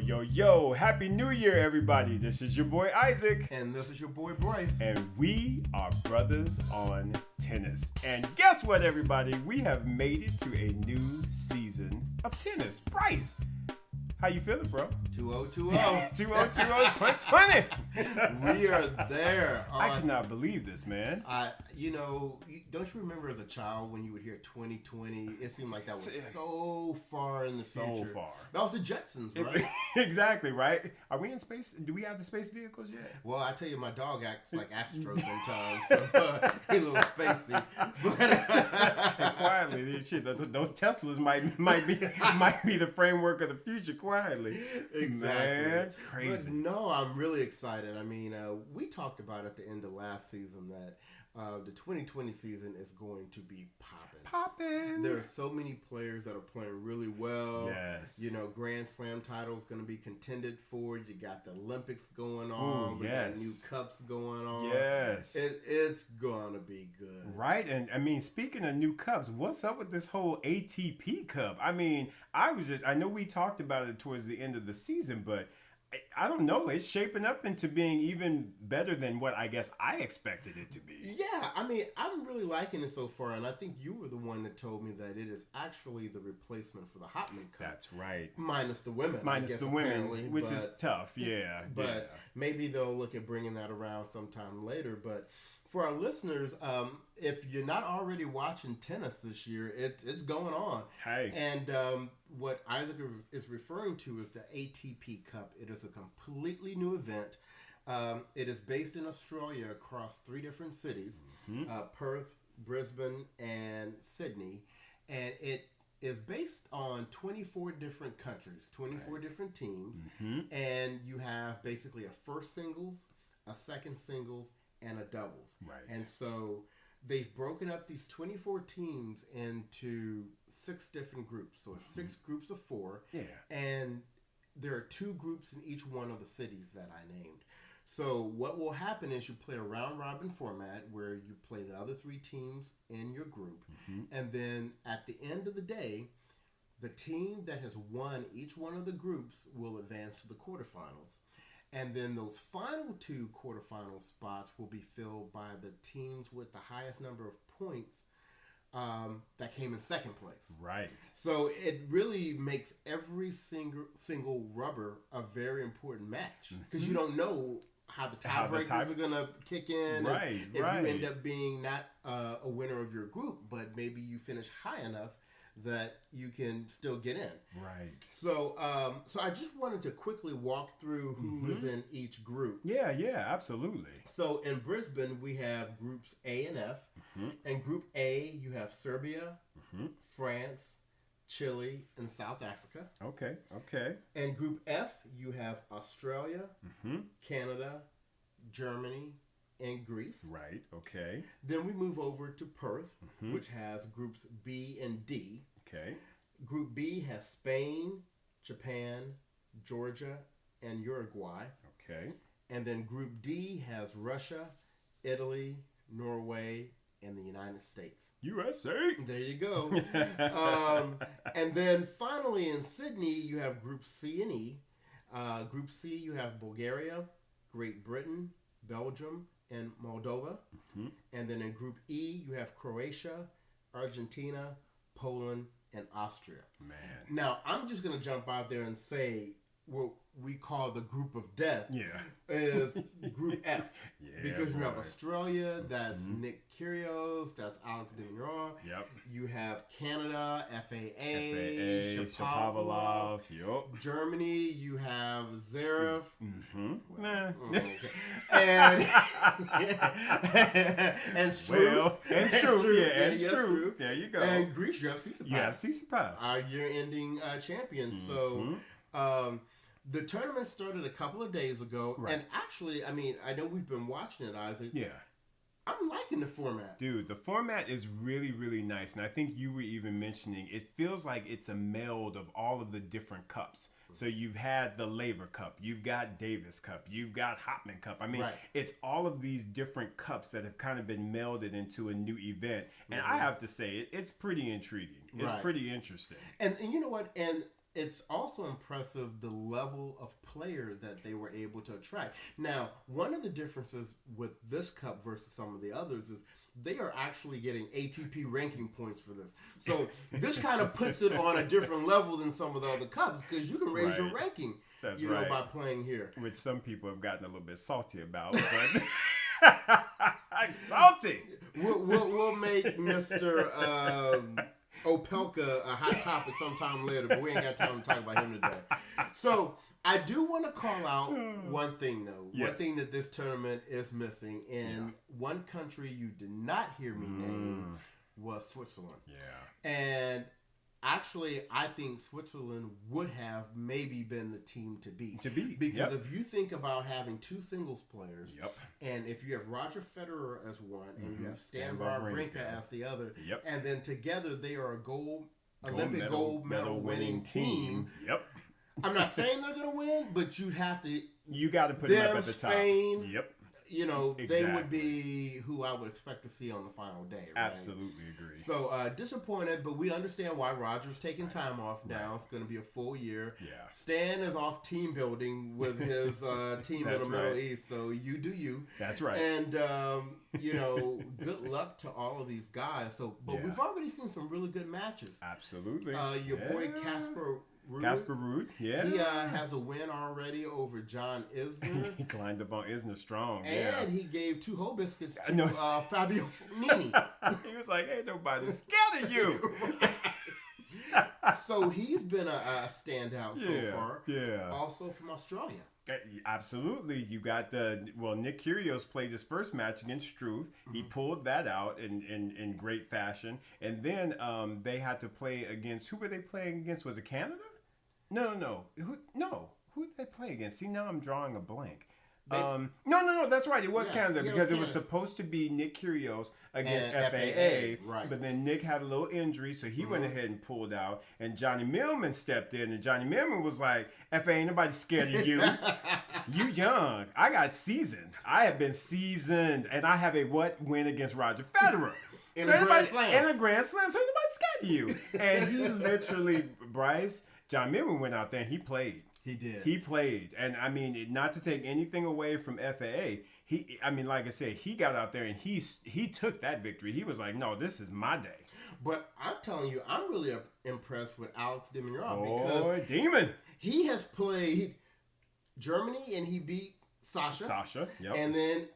Yo, Happy New Year, everybody. This is your boy Isaac. And this is your boy Bryce. And we are Brothers on Tennis. And guess what, everybody? We have made it to a new season of tennis. Bryce, how you feeling, bro? 2020. 2020. We are there. I cannot believe this, man. Don't you remember as a child when you would hear 2020? It seemed like that was so far in the future. So far. That was the Jetsons, right? Exactly, right? Are we in space? Do we have the space vehicles yet? Well, I tell you, my dog acts like Astro sometimes, so he's a little spacey. And quietly, shit, those Teslas might be the framework of the future. Quietly, exactly. Man, crazy. But no, I'm really excited. I mean, we talked about at the end of last season that the 2020 season is going to be popping. There are so many players that are playing really well. Yes. Grand Slam titles going to be contended for. You got the Olympics going on. Ooh, we yes. got new cups going on. Yes. It's going to be good. Right. And I mean, speaking of new cups, what's up with this whole ATP Cup? I mean, I know we talked about it towards the end of the season, but I don't know. It's shaping up into being even better than what I guess I expected it to be. Yeah, I mean, I'm really liking it so far, and I think you were the one that told me that it is actually the replacement for the Hopman Cup. That's right. Minus the women. Which is tough, yeah. But maybe they'll look at bringing that around sometime later. But for our listeners, if you're not already watching tennis this year, it's going on. Hey. And what Isaac is referring to is the ATP Cup. It is a completely new event. It is based in Australia across 3 different cities, Perth, Brisbane, and Sydney. And it is based on 24 different countries, 24 different teams. Mm-hmm. And you have basically a first singles, a second singles, and a doubles. Right. And so they've broken up these 24 teams into 6 different groups. So it's 6 groups of 4. Yeah. And there are 2 groups in each one of the cities that I named. So what will happen is you play a round-robin format where you play the other 3 teams in your group. Mm-hmm. And then at the end of the day, the team that has won each one of the groups will advance to the quarterfinals. And then those final 2 quarterfinal spots will be filled by the teams with the highest number of points that came in second place. Right. So it really makes every single rubber a very important match because you don't know how the tiebreakers are going to kick in. Right. If you end up being not a winner of your group, but maybe you finish high enough that you can still get in. Right. So I just wanted to quickly walk through who is in each group. Yeah, absolutely. So in Brisbane, we have groups A and F. Mm-hmm. In Group A, you have Serbia, France, Chile, and South Africa. Okay. In Group F, you have Australia, Canada, Germany, and Greece. Right, okay. Then we move over to Perth, which has groups B and D. Okay. Group B has Spain, Japan, Georgia, and Uruguay. Okay. And then Group D has Russia, Italy, Norway, and the United States. USA! There you go. And then finally in Sydney, you have Group C and E. Group C, you have Bulgaria, Great Britain, Belgium, and Moldova. And then in Group E, you have Croatia, Argentina, Poland, and Austria. Man. Now, I'm just going to jump out there and say what we call the group of death is Group F. Because you have Australia, that's Nick Kyrgios, that's Alex de Minaur. Yep. You have Canada, FAA, Shapovalov. Yep. Germany, you have Zverev. And Struve. And Struve. There you go. And Greece, you have Tsitsipas. You have Tsitsipas. Our year-ending champion. So the tournament started a couple of days ago. Right. And actually, I mean, I know we've been watching it, Isaac. Yeah. I'm liking the format. Dude, the format is really, really nice. And I think you were even mentioning, it feels like it's a meld of all of the different cups. So you've had the Laver Cup, you've got Davis Cup, you've got Hopman Cup. I mean, it's all of these different cups that have kind of been melded into a new event. And I have to say, it's pretty intriguing. It's pretty interesting. And you know what? And it's also impressive the level of player that they were able to attract. Now, one of the differences with this cup versus some of the others is they are actually getting ATP ranking points for this. So this kind of puts it on a different level than some of the other cups because you can raise your ranking, by playing here. Which some people have gotten a little bit salty about. But salty! We'll make Mr. Opelka a hot topic sometime later, but we ain't got time to talk about him today. So I do want to call out one thing, though. Yes. One thing that this tournament is missing, and one country you did not hear me name was Switzerland. Yeah. And actually, I think Switzerland would have maybe been the team to beat. Because if you think about having two singles players, and if you have Roger Federer as one, and you have Stan Wawrinka as the other, and then together they are a Olympic gold medal winning team. Yep. I'm not saying they're going to win, but you'd have to. You got to put them up at the top. Spain, they would be who I would expect to see on the final day. Right? Absolutely agree. So disappointed, but we understand why Roger's taking time off now. It's going to be a full year. Yeah. Stan is off team building with his team in the Middle East, so you do you. That's right. And good luck to all of these guys. But we've already seen some really good matches. Absolutely. Your boy Casper Ruud, he has a win already over John Isner. He climbed up on Isner strong, and he gave 2 whole biscuits to Fabio Fognini. He was like, "Ain't nobody scared of you." So he's been a standout so far. Yeah. Also from Australia. Absolutely. You got Nick Kyrgios played his first match against Struve. He pulled that out in great fashion. And then they had to play against, who were they playing against? Was it Canada? No. Who did they play against? See, now I'm drawing a blank. No, that's right. It was Canada because it was supposed to be Nick Kyrgios against FAA. Right. But then Nick had a little injury, so he went ahead and pulled out. And Johnny Millman stepped in, and Johnny Millman was like, FAA, ain't nobody scared of you. You young. I got seasoned. I have been seasoned, and I have a win against Roger Federer. In a Grand Slam. So ain't nobody scared of you. And he literally, Bryce, John Millman went out there and he played. He did. He played. And, I mean, not to take anything away from FAA, like I said, he got out there and he took that victory. He was like, no, this is my day. But I'm telling you, I'm really impressed with Alex de Minaur because Demon. He has played Germany and he beat Sasha, yep. And then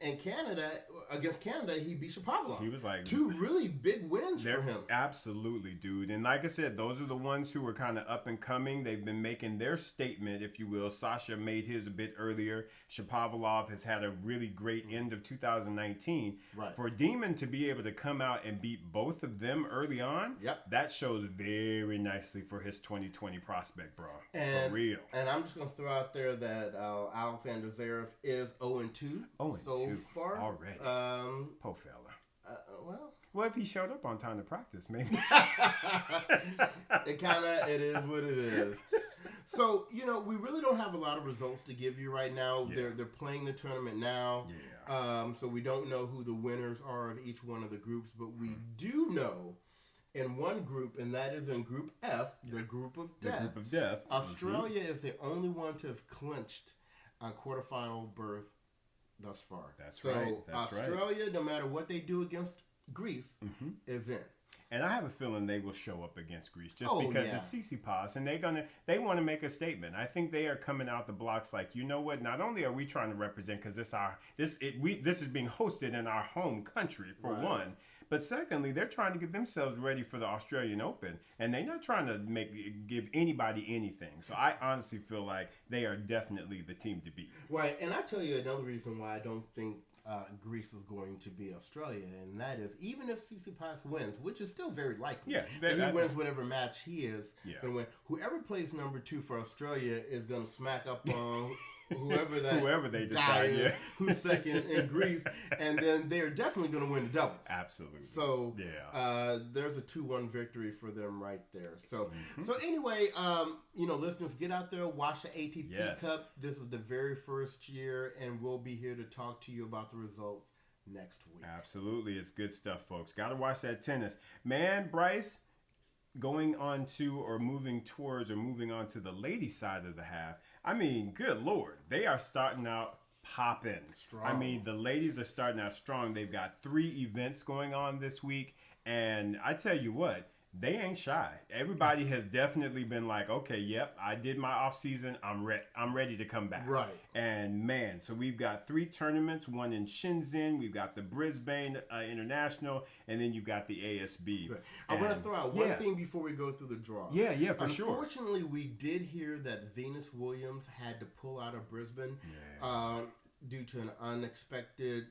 against Canada, he beat Shapovalov. He was like 2 really big wins for him. Absolutely, dude. And like I said, those are the ones who were kind of up and coming. They've been making their statement, if you will. Sasha made his a bit earlier. Shapovalov has had a really great end of 2019. Right. For Demon to be able to come out and beat both of them early on, that shows very nicely for his 2020 prospect, bro. For real. And I'm just going to throw out there that Alexander Zverev is 0-2 so far. Already. Poor fella. Well, if he showed up on time to practice, maybe. It is what it is. So, we really don't have a lot of results to give you right now. Yeah. They're playing the tournament now. Yeah. So we don't know who the winners are of each one of the groups, but we do know in one group, and that is in Group F, the Group of Death. The Group of Death. Australia is the only one to have clinched a quarterfinal berth thus far. That's right. Australia, no matter what they do against Greece, is in. And I have a feeling they will show up against Greece just because it's Tsitsipas, and they want to make a statement. I think they are coming out the blocks like, you know what? Not only are we trying to represent because this is being hosted in our home country for one, but secondly, they're trying to get themselves ready for the Australian Open, and they're not trying to give anybody anything. So I honestly feel like they are definitely the team to beat. Right, and I tell you another reason why I don't think Greece is going to beat Australia, and that is even if Tsitsipas wins, which is still very likely. Yeah, he wins whatever match he is going to win. Whoever plays number 2 for Australia is going to smack up on whoever they decide who's second in Greece, and then they're definitely going to win the doubles. Absolutely. So there's a 2-1 victory for them right there. So anyway, listeners, get out there, watch the ATP Cup. This is the very first year, and we'll be here to talk to you about the results next week. Absolutely. It's good stuff, folks. Got to watch that tennis. Man, Bryce, going on to or moving towards or moving on to the lady side of the half, I mean, good Lord, they are starting out popping. Strong. I mean, the ladies are starting out strong. They've got 3 events going on this week. And I tell you what, they ain't shy. Everybody has definitely been like, okay, yep, I did my off season. I'm ready to come back. Right. And man, so we've got 3 tournaments, one in Shenzhen, we've got the Brisbane International, and then you've got the ASB. Right. I want to throw out one thing before we go through the draw. Yeah, for sure. Unfortunately, we did hear that Venus Williams had to pull out of Brisbane due to an unexpected.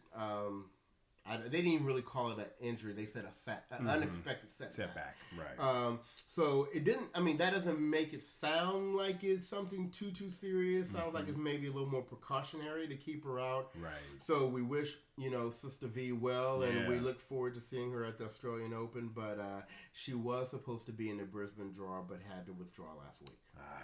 They didn't even really call it an injury. They said an unexpected setback. Right. So it didn't. I mean, that doesn't make it sound like it's something too serious. Sounds like it's maybe a little more precautionary to keep her out. Right. So we wish Sister V well, and we look forward to seeing her at the Australian Open. But she was supposed to be in the Brisbane draw, but had to withdraw last week.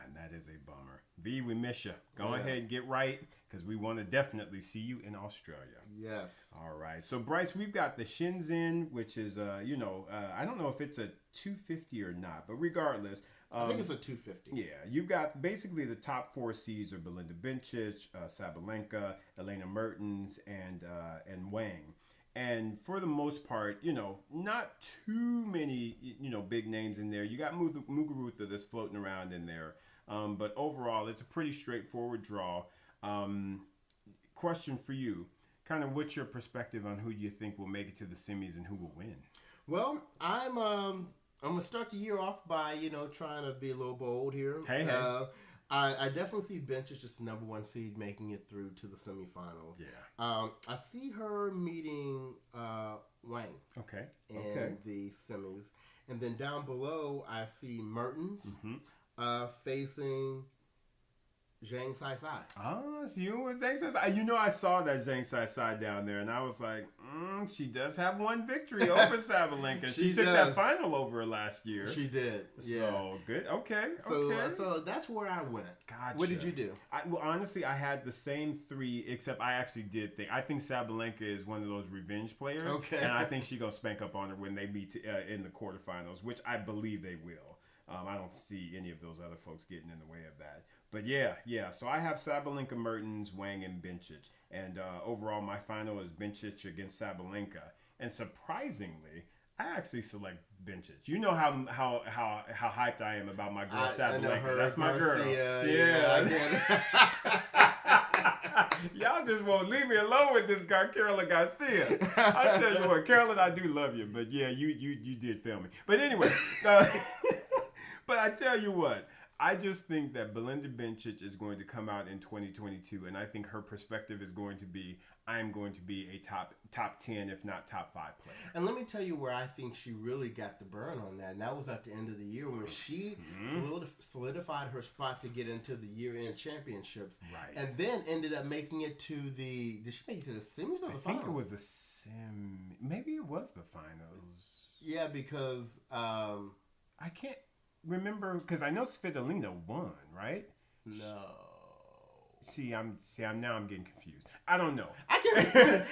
And that is a bummer. V, we miss you. Go ahead and get right, because we want to definitely see you in Australia. Yes. All right. So, Bryce, we've got the Shenzhen, which is, I don't know if it's a 250 or not, but regardless. I think it's a 250. Yeah. You've got basically the top 4 seeds are Belinda Bencic, Sabalenka, Elena Mertens, and Wang. And for the most part, not too many, big names in there. You got Muguruza that's floating around in there. But overall, it's a pretty straightforward draw. Question for you. Kind of what's your perspective on who you think will make it to the semis and who will win? Well, I'm going to start the year off by, trying to be a little bold here. Hey. I definitely see Bencic as the number 1 seed making it through to the semifinals. Yeah. I see her meeting Wang. Okay. In the semis. And then down below, I see Mertens facing Zhang Sai. Oh, it's you and Zhang Sai. I saw that Zhang Sai down there, and I was like, she does have one victory over Sabalenka. she took that final over her last year. She did. Yeah. So, good. Okay. So that's where I went. Gotcha. What did you do? Well, honestly, I had the same 3, except I actually did think. I think Sabalenka is one of those revenge players. Okay. And I think she's going to spank up on her when they meet in the quarterfinals, which I believe they will. I don't see any of those other folks getting in the way of that. But yeah. So I have Sabalenka, Mertens, Wang, and Bencic. And overall, my final is Bencic against Sabalenka. And surprisingly, I actually select Bencic. You know how hyped I am about my girl Sabalenka. That's my girl. Yeah. Y'all just won't leave me alone with this guy, Carolyn Garcia. I tell you what, Carolyn, I do love you, but yeah, you did fail me. But anyway, but I tell you what, I just think that Belinda Bencic is going to come out in 2022, and I think her perspective is going to be, I am going to be a top 10, if not top 5 player. And let me tell you where I think she really got the burn on that, and that was at the end of the year when she solidified her spot to get into the year-end championships. Right. And then ended up making it to the, did she make it to the semis or the finals? I think it was the maybe it was the finals. Yeah, because I can't remember, because I know Svitolina won, right? No. See, I'm getting confused. I don't know. I can't.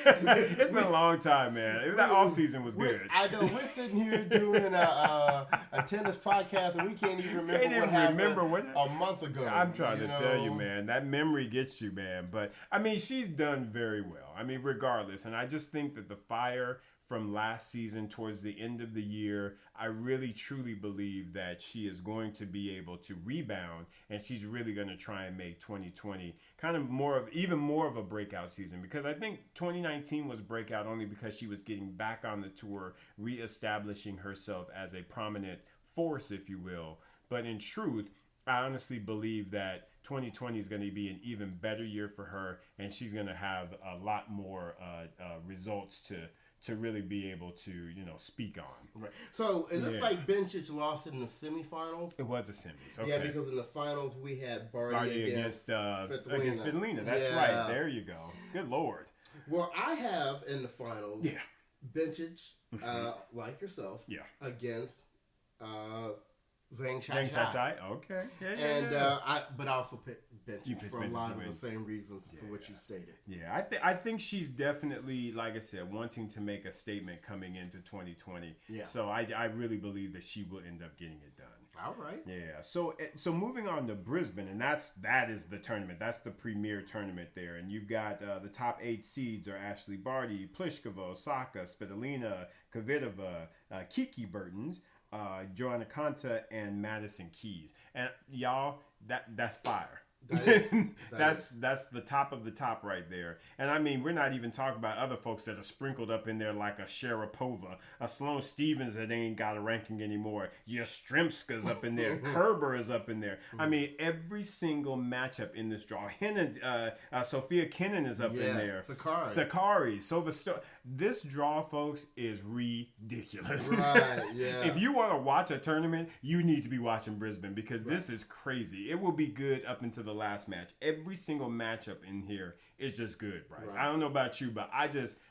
It's been a long time, man. That off season was good. I know we're sitting here doing a tennis podcast, and we can't even remember what happened a month ago. I'm trying to tell you, man. That memory gets you, man. But I mean, she's done very well. I mean, regardless, and I just think that the fire from last season towards the end of the year, I really truly believe that she is going to be able to rebound, and she's really going to try and make 2020 kind of even more of a breakout season, because I think 2019 was breakout only because she was getting back on the tour, reestablishing herself as a prominent force, if you will. But in truth, I honestly believe that 2020 is going to be an even better year for her, and she's going to have a lot more results to really be able to, speak on. Right. So it looks like Bencic lost in the semifinals. It was the semis. Okay. Yeah, because in the finals we had Barty against Svitolina. That's right. There you go. Good Lord. Well, I have in the finals Bencic, like yourself, against Zhang Zhang Shai. Sai. Okay. And but I also bench You her picked for a Benji lot to of win. the same reasons for what you stated. Yeah, I think she's definitely, like I said, wanting to make a statement coming into 2020. Yeah. So I really believe that she will end up getting it done. All right. Yeah. So moving on to Brisbane, and that is the tournament. That's the premier tournament there. And you've got the top 8 seeds are Ashley Barty, Pliskova, Osaka, Svitolina, Kvitova, Kiki Bertens, Joanna Konta, and Madison Keys. And y'all, that's fire. That's the top of the top right there. And I mean, we're not even talking about other folks that are sprinkled up in there like a Sharapova, a Sloane Stephens that ain't got a ranking anymore. Yastrzemska's up in there. Kerber is up in there. I mean, every single matchup in this draw. Sophia Kenin is up in there. Sakari. This draw, folks, is ridiculous. Right, yeah. If you want to watch a tournament, you need to be watching Brisbane because this is crazy. It will be good up until the last match. Every single matchup in here is just good, Bryce. Right. I don't know about you, but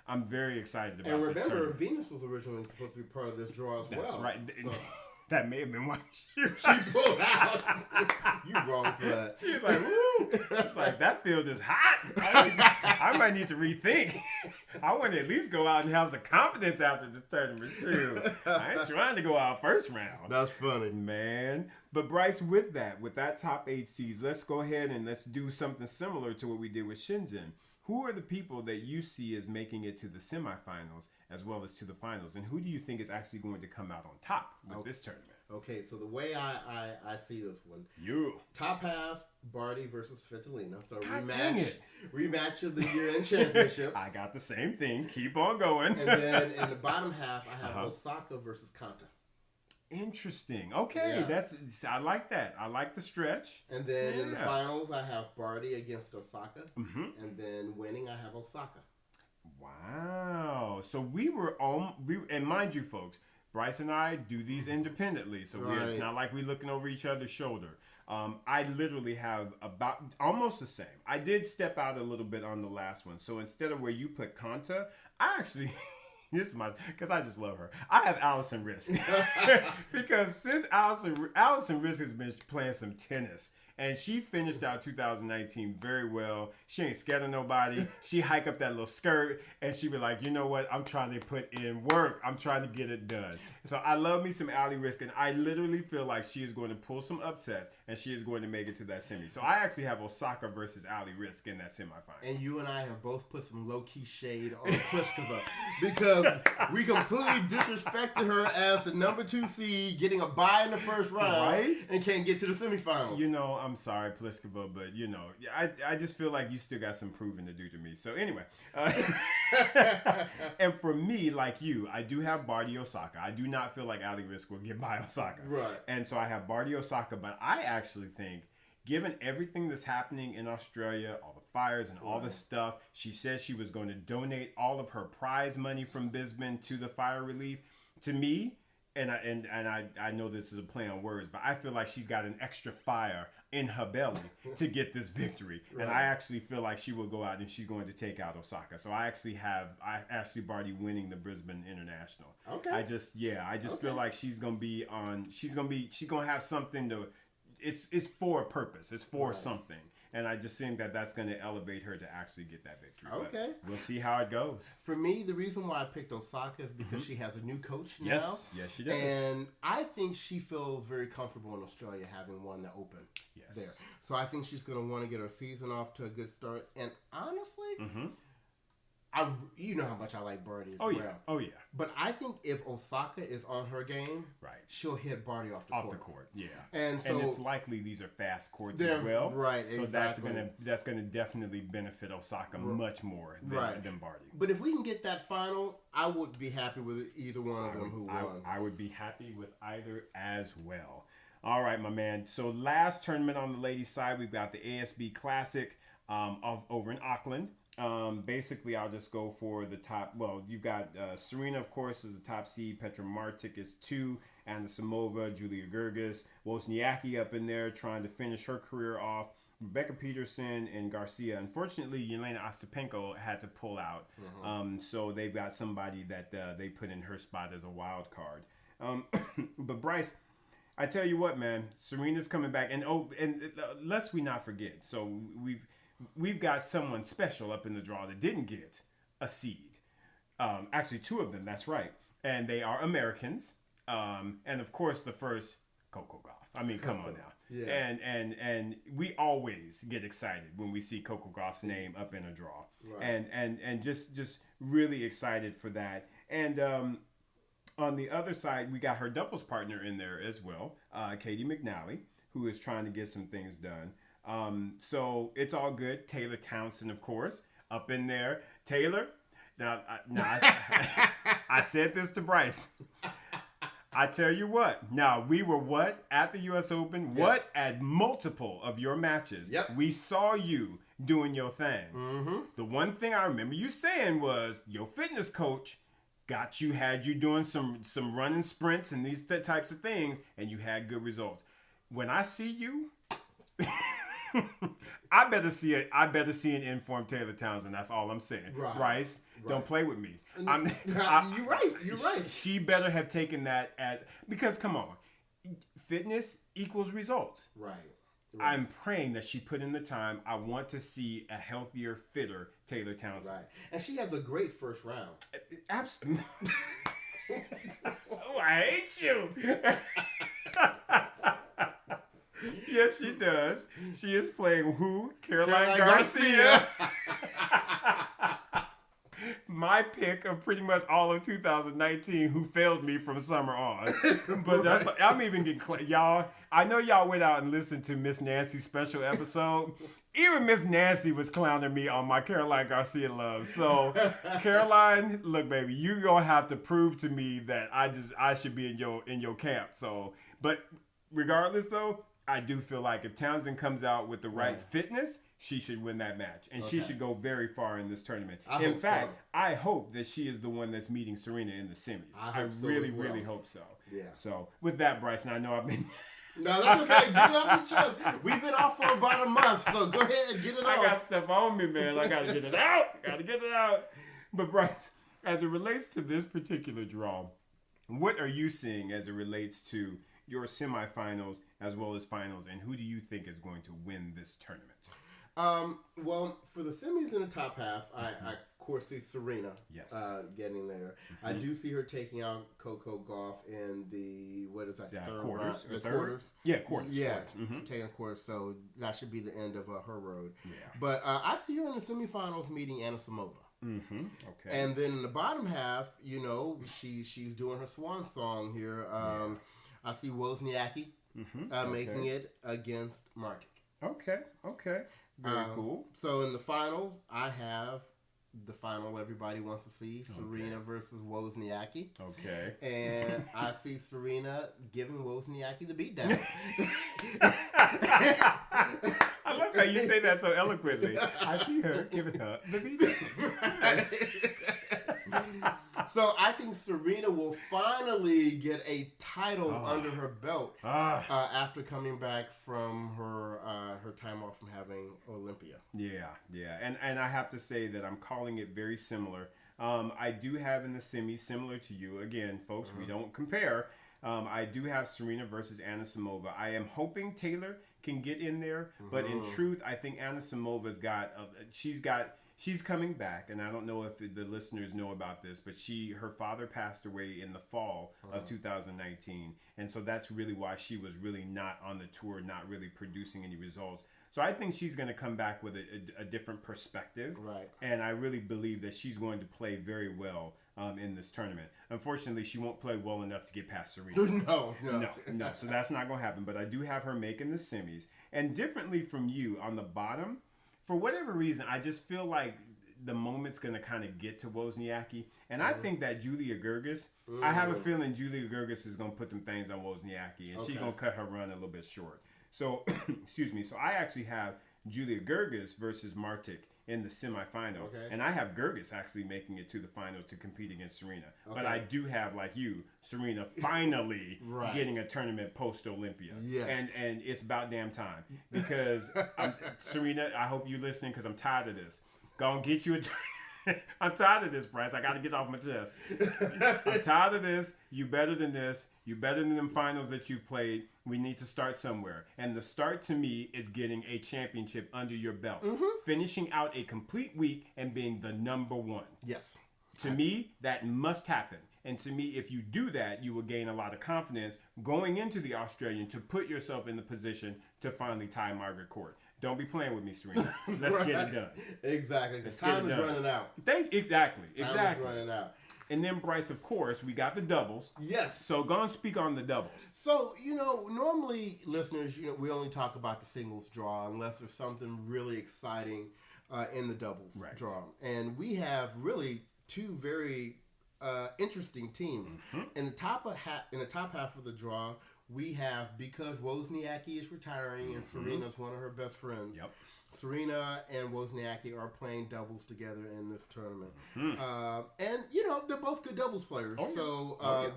I'm very excited about this. And remember, Venus was originally supposed to be part of this draw as well. That's right. So. That may have been why she pulled out. You wrong for that. She was like, woo. She's like, that field is hot. I might need to rethink. I want to at least go out and have some confidence after this tournament, too. I ain't trying to go out first round. That's funny. Man. But Bryce, with that top 8 seeds, let's go ahead and let's do something similar to what we did with Shenzhen. Who are the people that you see as making it to the semifinals as well as to the finals? And who do you think is actually going to come out on top with this tournament? Okay, so the way I see this one. You. Top half, Barty versus Svitolina. So God rematch of the year-end championships. I got the same thing. Keep on going. And then in the bottom half, I have Osaka versus Konta. Interesting. Okay, I like that. I like the stretch. And then in the finals, I have Barty against Osaka. Mm-hmm. And then winning, I have Osaka. Wow. So and mind you, folks, Bryce and I do these independently. So it's not like we're looking over each other's shoulder. I literally have about almost the same. I did step out a little bit on the last one. So instead of where you put Konta, I actually... This is because I just love her. I have Allison Risk because since Allison Risk has been playing some tennis and she finished out 2019 very well. She ain't scared of nobody. She hike up that little skirt and she be like, you know what? I'm trying to put in work. I'm trying to get it done. So I love me some Allie Risk and I literally feel like she is going to pull some upsets and she is going to make it to that semi. So I actually have Osaka versus Allie Risk in that semifinal. And you and I have both put some low-key shade on Pliskova because we completely disrespected her as the number 2 seed, getting a bye in the first round, and can't get to the semifinals. You know, I'm sorry, Pliskova, but you know, I just feel like you still got some proving to do to me. So anyway, and for me, like you, I do have Barty Osaka. I do not feel like Allie Risk will get by Osaka. Right. And so I have Barty Osaka, but I actually think, given everything that's happening in Australia, all the fires and all this stuff, she says she was going to donate all of her prize money from Brisbane to the fire relief. To me, and I know this is a play on words, but I feel like she's got an extra fire in her belly to get this victory. Right. And I actually feel like she will go out and she's going to take out Osaka. So I actually have Ashley Barty winning the Brisbane International. Okay. I just feel like she's going to have something to, it's for a purpose. It's for something. And I just think that that's going to elevate her to actually get that victory. Okay. But we'll see how it goes. For me, the reason why I picked Osaka is because she has a new coach now. Yes, she does. And I think she feels very comfortable in Australia having won the Open there. So I think she's going to want to get her season off to a good start. And honestly, you know how much I like Barty as well. Oh, yeah. But I think if Osaka is on her game, she'll hit Barty off the court. Yeah. And it's likely these are fast courts as well. Right, so exactly. that's gonna definitely benefit Osaka much more than Barty. But if we can get that final, I would be happy with either one of them who won. I would be happy with either as well. All right, my man. So last tournament on the ladies' side, we've got the ASB Classic over in Auckland. Basically, I'll just go for the top. Well, you've got Serena, of course, is the top seed. Petra Martic is 2. Anna Samova, Julia Gergis, Wozniacki up in there trying to finish her career off. Rebecca Peterson and Garcia. Unfortunately, Yelena Ostapenko had to pull out. So they've got somebody that they put in her spot as a wild card. But Bryce, I tell you what, man, Serena's coming back, and lest we not forget. So we've got someone special up in the draw that didn't get a seed. Actually, 2 of them. That's right, and they are Americans. And of course, the first Coco Gauff. I mean, come on now. Yeah. And we always get excited when we see Coco Gauff's name up in a draw. Right. And just really excited for that. And on the other side, we got her doubles partner in there as well, Katie McNally, who is trying to get some things done. So it's all good. Taylor Townsend, of course, up in there. Taylor, now I said this to Bryce. I tell you what. Now, we were at the U.S. Open? Yes. At multiple of your matches. Yep. We saw you doing your thing. Mm-hmm. The one thing I remember you saying was your fitness coach had you doing some running sprints and these types of things, and you had good results. When I see you, I better see an informed Taylor Townsend. That's all I'm saying. Right. Bryce, don't play with me. You're right. She better have taken that because come on, fitness equals results. Right. I'm praying that she put in the time. I want to see a healthier, fitter Taylor Townsend. Right. And she has a great first round. Absolutely. Oh, I hate you. Yes, she does. She is playing who? Caroline Garcia. My pick of pretty much all of 2019, who failed me from summer on. But I'm even getting y'all. I know y'all went out and listened to Miss Nancy's special episode. Even Miss Nancy was clowning me on my Caroline Garcia love. So, Caroline, look, baby, you gonna have to prove to me that I should be in your camp. So, but regardless, though, I do feel like if Townsend comes out with the right fitness, she should win that match. And she should go very far in this tournament. In fact, I hope that she is the one that's meeting Serena in the semis. I really hope so. Yeah. So, with that, Bryson, I know I've been... No, that's okay. Get it off your chest. We've been off for about a month, so go ahead and get it off. I got stuff on me, man. I got to get it out. But, Bryce, as it relates to this particular draw, what are you seeing as it relates to your semifinals as well as finals, and who do you think is going to win this tournament? Well, for the semis in the top half, I of course see Serena getting there. Mm-hmm. I do see her taking out Coco Gauff in the third quarters. Round? Quarters. Yeah, quarters. Yeah, Mm-hmm. taking quarters. So that should be the end of her road. Yeah. But I see her in the semifinals meeting Anisimova. Mm-hmm. Okay. And then in the bottom half, she's doing her swan song here. I see Wozniacki making it against Martic. Okay. Very cool. So in the finals, I have the final everybody wants to see, Serena versus Wozniacki. Okay. And I see Serena giving Wozniacki the beatdown. I love how you say that so eloquently. I see her giving her the beatdown. So I think Serena will finally get a title under her belt after coming back from her time off from having Olympia. Yeah. And I have to say that I'm calling it very similar. I do have in the semis, similar to you. Again, folks, we don't compare. I do have Serena versus Anisimova. I am hoping Taylor can get in there, but in truth, I think Anisimova's she's coming back, and I don't know if the listeners know about this, but her father passed away in the fall of 2019, and so that's really why she was really not on the tour, not really producing any results. So I think she's going to come back with a different perspective, right? And I really believe that she's going to play very well in this tournament. Unfortunately, she won't play well enough to get past Serena. No. So that's not going to happen. But I do have her making the semis, and differently from you on the bottom. For whatever reason, I just feel like the moment's going to kind of get to Wozniacki. And I think that Julia Gerges, I have a feeling Julia Gerges is going to put them things on Wozniacki. And she's going to cut her run a little bit short. So, excuse me. So I actually have Julia Gerges versus Martic in the semifinal. Okay. And I have Gerges actually making it to the final to compete against Serena. Okay. But I do have, like you, Serena finally getting a tournament post-Olympia. Yes. And it's about damn time. Because, Serena, I hope you're listening because I'm tired of this. Go and get you a tournament. I'm tired of this, Bryce. I got to get off my chest. I'm tired of this. You better than this. You better than them finals that you've played. We need to start somewhere. And the start to me is getting a championship under your belt. Finishing out a complete week and being the number one. Yes. To me, that must happen. And to me, if you do that, you will gain a lot of confidence going into the Australian to put yourself in the position to finally tie Margaret Court. Don't be playing with me, Serena. Let's get it done. Exactly. The time is running out. Exactly. Time is running out. And then, Bryce, of course, we got the doubles. Yes. So go and speak on the doubles. So, normally, listeners, we only talk about the singles draw unless there's something really exciting in the doubles draw. And we have really two very interesting teams. In the top half of the draw, we have, because Wozniacki is retiring and Serena's one of her best friends. Yep. Serena and Wozniacki are playing doubles together in this tournament. And, they're both good doubles players,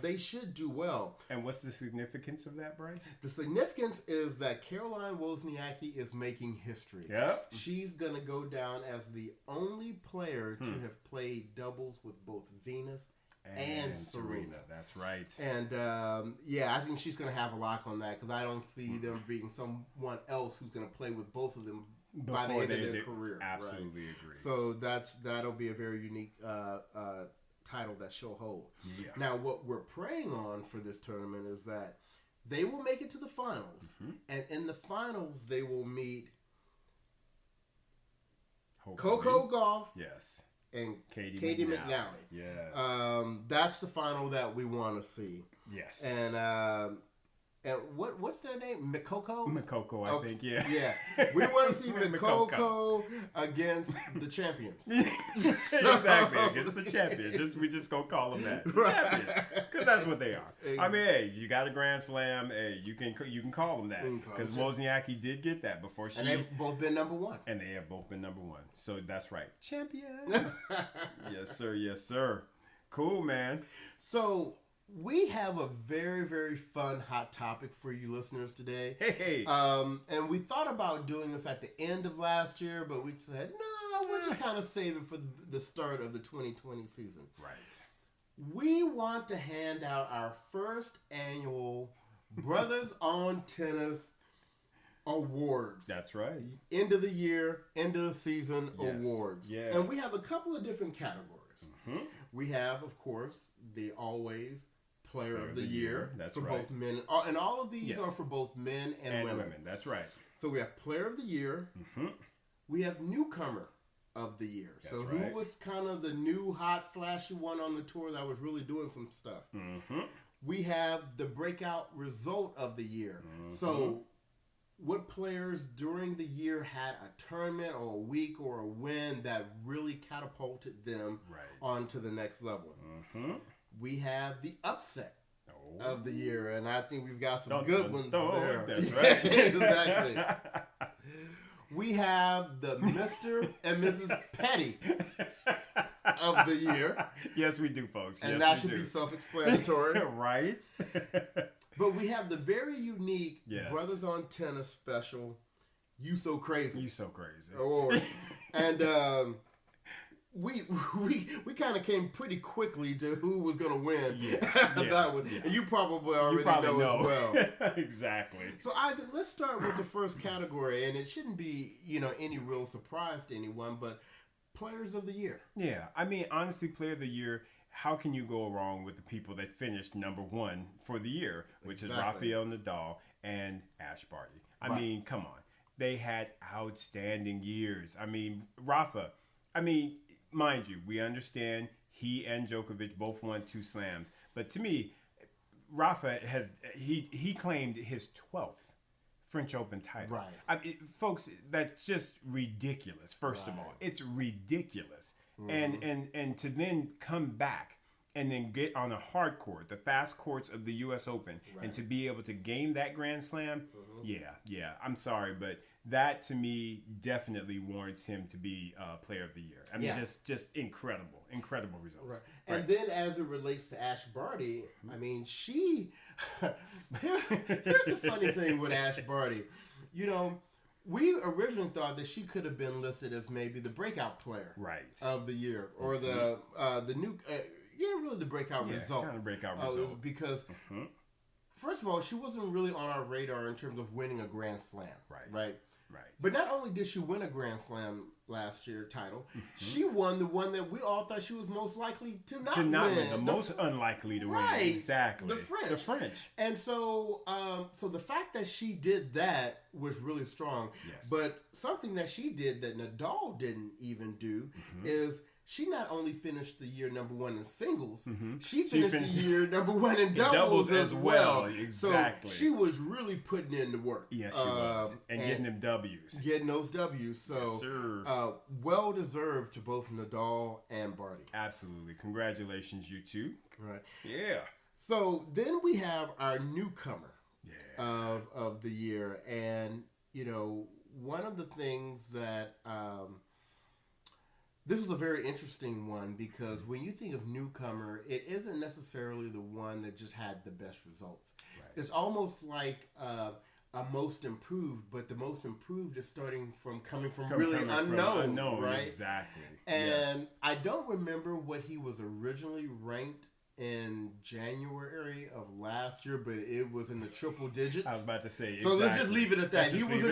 they should do well. And what's the significance of that, Bryce? The significance is that Caroline Wozniacki is making history. Yep. She's going to go down as the only player to have played doubles with both Venus and Serena. That's right. And, I think she's going to have a lock on that because I don't see them being someone else who's going to play with both of them by the end of their career. Absolutely agree. So that'll be a very unique title that she'll hold. Yeah. Now, what we're praying on for this tournament is that they will make it to the finals. And in the finals, they will meet Coco Gauff. Yes. And Katie McNally. Yes. That's the final that we want to see. Yes. And what's their name? Makoko? Makoko, I think, yeah. Yeah. We want to see Makoko against the champions. Exactly, against the champions. We just gonna call them that. The champions. Because that's what they are. Exactly. I mean, hey, you got a Grand Slam. Hey, you can call them that. Because Wozniacki did get that before she... And they've both been number one. And they have both been number one. So that's right. Champions. Yes, sir. Yes, sir. Cool, man. So... we have a very, very fun hot topic for you listeners today. Hey. And we thought about doing this at the end of last year, but we said, no, we'll just kind of save it for the start of the 2020 season. Right. We want to hand out our first annual Bruthas On Tennis Awards. That's right. End of the year, end of the season awards. Yes. And we have a couple of different categories. We have, of course, the always Player of the Year. That's for right. both men. And all of these are for both men and women. That's right. So we have Player of the Year. We have Newcomer of the Year. That's so right. who was kind of the new, hot, flashy one on the tour that was really doing some stuff. We have the Breakout Result of the Year. So what players during the year had a tournament or a week or a win that really catapulted them onto the next level. We have the upset of the year, and I think we've got some good ones there. That's right. Exactly. We have the Mr. and Mrs. Petty of the year. Yes, we do, folks. And that should be self-explanatory. Right. But we have the very unique Bruthas On Tennis special, You So Crazy. You So Crazy. Award. And we kind of came pretty quickly to who was going to win that one. And you probably already know as well. Exactly. So, Isaac, let's start with the first category. And it shouldn't be, any real surprise to anyone, but Players of the Year. Yeah. I mean, honestly, Player of the Year, how can you go wrong with the people that finished number one for the year, which is Rafael Nadal and Ash Barty? I mean, come on. They had outstanding years. I mean, Rafa, mind you, we understand he and Djokovic both won 2 slams. But to me, Rafa he claimed his 12th French Open title. Right. Folks, that's just ridiculous, first of all. It's ridiculous. And to then come back and then get on a hard court, the fast courts of the U.S. Open, and to be able to gain that Grand Slam, I'm sorry, but that to me definitely warrants him to be Player of the Year. I mean, just incredible results. Right. And then as it relates to Ash Barty, I mean, here's the funny thing with Ash Barty. we originally thought that she could have been listed as maybe the breakout player of the year, or the new, really the breakout result. Kind of breakout result. Because, first of all, she wasn't really on our radar in terms of winning a Grand Slam. Right. But not only did she win a Grand Slam last year title, she won the one that we all thought she was most likely to not win. The most unlikely to win. Exactly. The French. And so so the fact that she did that was really strong. Yes. But something that she did that Nadal didn't even do is she not only finished the year number one in singles, she finished the year number one in doubles as well. Exactly. So she was really putting in the work. Yes, she was. And getting them W's. Getting those W's. So well deserved to both Nadal and Barty. Absolutely. Congratulations, you two. Right. Yeah. So then we have our newcomer of the year. And, one of the things that... this was a very interesting one because when you think of newcomer, it isn't necessarily the one that just had the best results. Right. It's almost like a most improved, but the most improved is coming from really unknown, right? Exactly. And I don't remember what he was originally ranked in January of last year, but it was in the triple digits. I was about to say. So let's just leave it at that. He was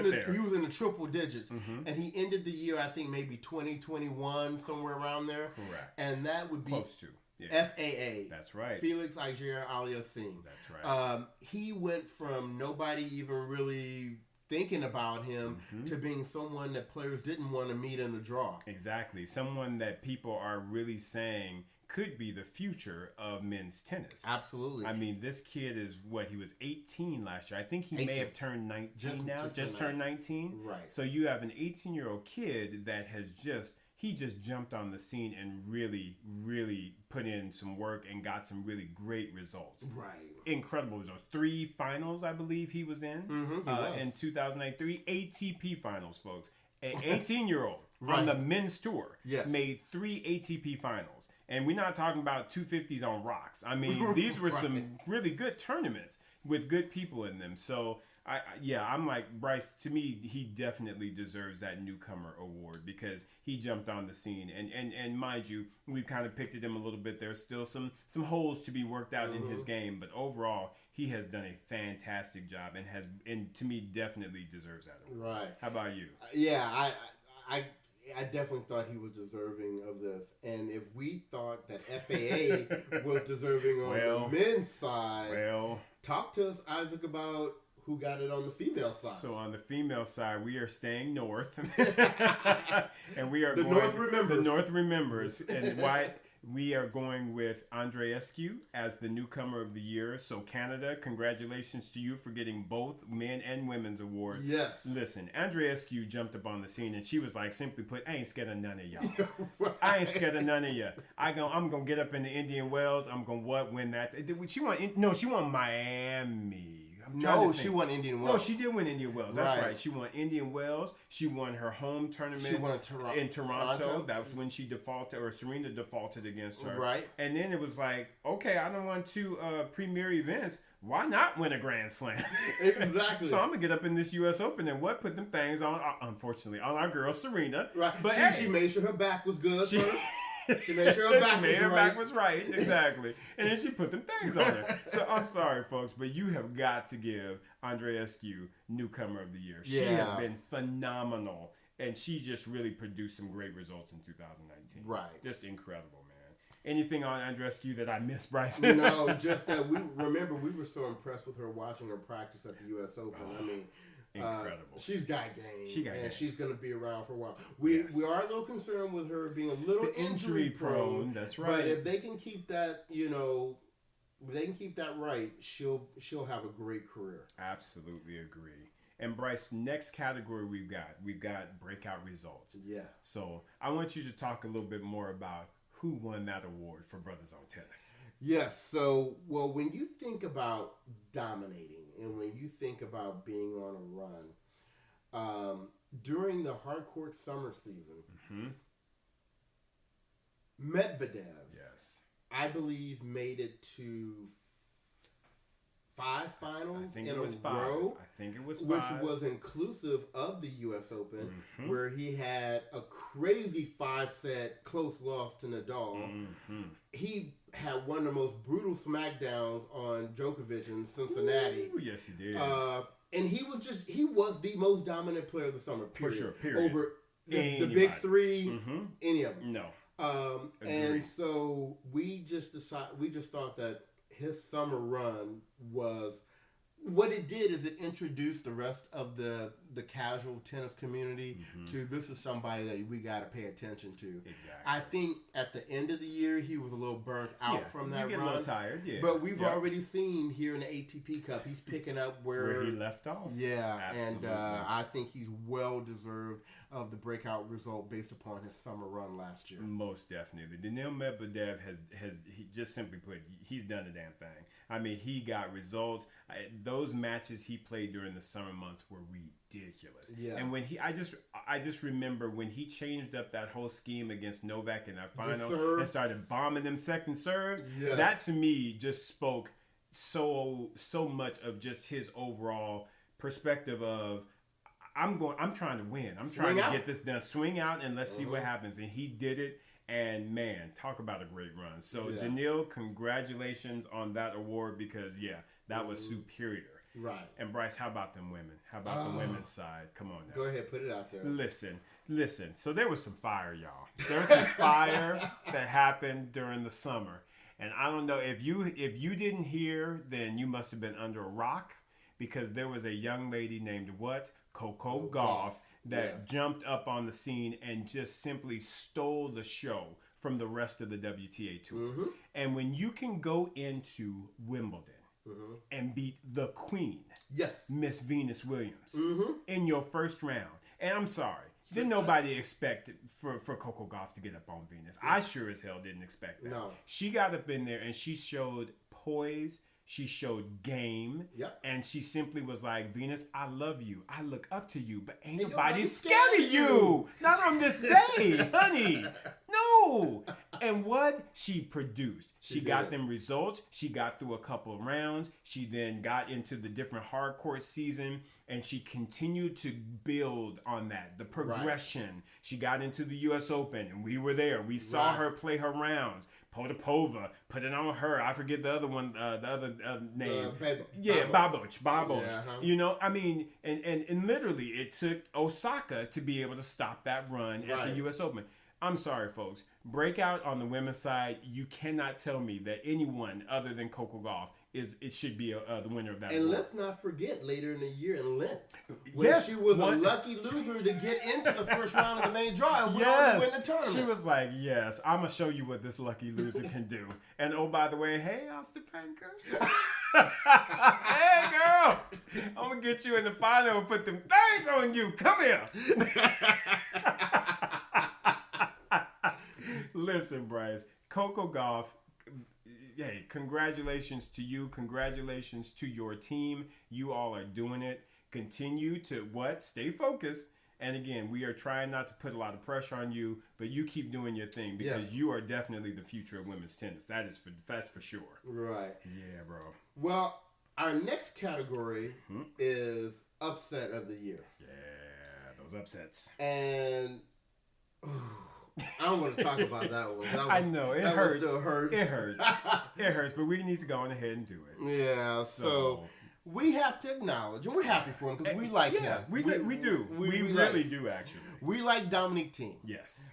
in the triple digits, and he ended the year, I think maybe 2021, somewhere around there. Correct. And that would be close to FAA. That's right. Felix Auger-Aliassime. That's right. He went from nobody even really thinking about him to being someone that players didn't want to meet in the draw. Exactly. Someone that people are really saying could be the future of men's tennis. Absolutely. I mean, this kid is he was 18 last year. I think he may have turned 19 now. Just turned 19. Right. So you have an 18-year-old kid that has just jumped on the scene and really, really put in some work and got some really great results. Right. Incredible results. 3 finals, I believe he was in in 2008. 3 ATP finals, folks. An 18-year-old on the men's tour made 3 ATP finals. And we're not talking about 250s on rocks. I mean, these were some really good tournaments with good people in them. So, I'm like, Bryce, to me, he definitely deserves that newcomer award because he jumped on the scene. And mind you, we've kind of picked at him a little bit. There's still some holes to be worked out in his game. But overall, he has done a fantastic job and to me, definitely deserves that award. Right. How about you? Yeah, I definitely thought he was deserving of this. And if we thought that FAA was deserving on the men's side, talk to us, Isaac, about who got it on the female side. So on the female side, we are staying north. And we are the North remembers. The North remembers. And why? We are going with Andreescu as the newcomer of the year. So Canada, congratulations to you for getting both men and women's awards. Yes. Listen, Andreescu jumped up on the scene and she was like, simply put, I ain't scared of none of y'all. I ain't scared of none of you. I'm going to get up in the Indian Wells. I'm going to win that. She won Miami. No, she won Indian Wells. No, she did win Indian Wells. That's right. She won Indian Wells. She won her home tournament in Toronto. That was when she defaulted, or Serena defaulted against her. Right. And then it was like, okay, I don't want 2 premier events. Why not win a Grand Slam? Exactly. So I'm going to get up in this U.S. Open and put them things on, unfortunately, on our girl Serena. Right. But she made sure her back was good first. She made sure her back was right. Exactly. And then she put them things on her. So I'm sorry, folks, but you have got to give Andreescu newcomer of the year. She has been phenomenal, and she just really produced some great results in 2019. Right. Just incredible, man. Anything on Andreescu that I missed, Bryce? No, just that we were so impressed with her watching her practice at the U.S. Open. I mean, incredible. She's got game. She's going to be around for a while. We are a little concerned with her being a little injury prone. That's right. But if they can keep that, right, she'll have a great career. Absolutely agree. And Bryce, next category we've got breakout results. Yeah. So I want you to talk a little bit more about who won that award for Bruthas On Tennis. Yes. So, when you think about dominating and when you think about being on a run, during the hardcourt summer season, Medvedev, I believe, made it to 5 finals in a five. row. I think it was 5. Which was inclusive of the U.S. Open, where he had a crazy 5-set close loss to Nadal. He had one of the most brutal smackdowns on Djokovic in Cincinnati. Ooh, yes, he did. And he was the most dominant player of the summer, period. For sure, period. Over the big three, any of them. No. And so we just thought that his summer run was, what it did is it introduced the rest of the casual tennis community to, this is somebody that we got to pay attention to. Exactly. I think at the end of the year he was a little burnt out from that run. You get a little tired, yeah. But we've already seen here in the ATP Cup, he's picking up where he left off. Yeah, absolutely. And I think he's well deserved of the breakout result based upon his summer run last year. Most definitely. Daniil Medvedev has he just simply put, he's done the damn thing. I mean, he got results. Those matches he played during the summer months were ridiculous. Yeah. And when I just remember when he changed up that whole scheme against Novak in that final and started bombing them second serves. Yeah. That to me just spoke so much of just his overall perspective of, I'm trying to win. I'm trying to get this done. Swing out and let's see what happens. And he did it. And man, talk about a great run. So Daniil, congratulations on that award because that was superior. Right. And Bryce, how about them women? How about the women's side? Come on now. Go ahead, put it out there. Listen. So there was some fire, y'all. There was some fire that happened during the summer. And I don't know if you didn't hear, then you must have been under a rock, because there was a young lady named Coco Gauff that jumped up on the scene and just simply stole the show from the rest of the WTA tour. And when you can go into Wimbledon and beat the queen, Miss Venus Williams, in your first round, and I'm sorry, didn't nobody expect for Coco Gauff to get up on Venus. I sure as hell didn't expect that. No. She got up in there and she showed poise. She showed game, and she simply was like, Venus, I love you. I look up to you, but ain't nobody scared of you. Not on this day, honey. No. And what she produced, she got them results. She got through a couple of rounds. She then got into the different hard court season, and she continued to build on that, the progression. She got into the U.S. Open, and we were there. We saw her play her rounds. Potapova, put it on her. I forget the other one, the other name. Baboch. Yeah, You know, I mean, and literally it took Osaka to be able to stop that run at the U.S. Open. I'm sorry, folks. Breakout on the women's side, you cannot tell me that anyone other than Coco Gauff should be the winner of that. And award. let's not forget later in the year in Lent, when she was a lucky loser to get into the first round of the main draw and went on to win the tournament. She was like, yes, I'm going to show you what this lucky loser can do. And oh, by the way, hey, Ostapenko. Hey, girl, I'm going to get you in the final and put them things on you. Come here. Listen, Bryce, Coco Gauff, hey, congratulations to you. Congratulations to your team. You all are doing it. Continue to stay focused. And again, we are trying not to put a lot of pressure on you, but you keep doing your thing because you are definitely the future of women's tennis. That's for sure. Right. Yeah, bro. Well, our next category is upset of the year. Yeah, those upsets. And I don't want to talk about that one. I know it hurts. Still hurts. It hurts. It hurts, but we need to go on ahead and do it. Yeah. So we have to acknowledge, and we're happy for him because we like him. We do. We really do, actually. We like Dominic Thiem. Yes.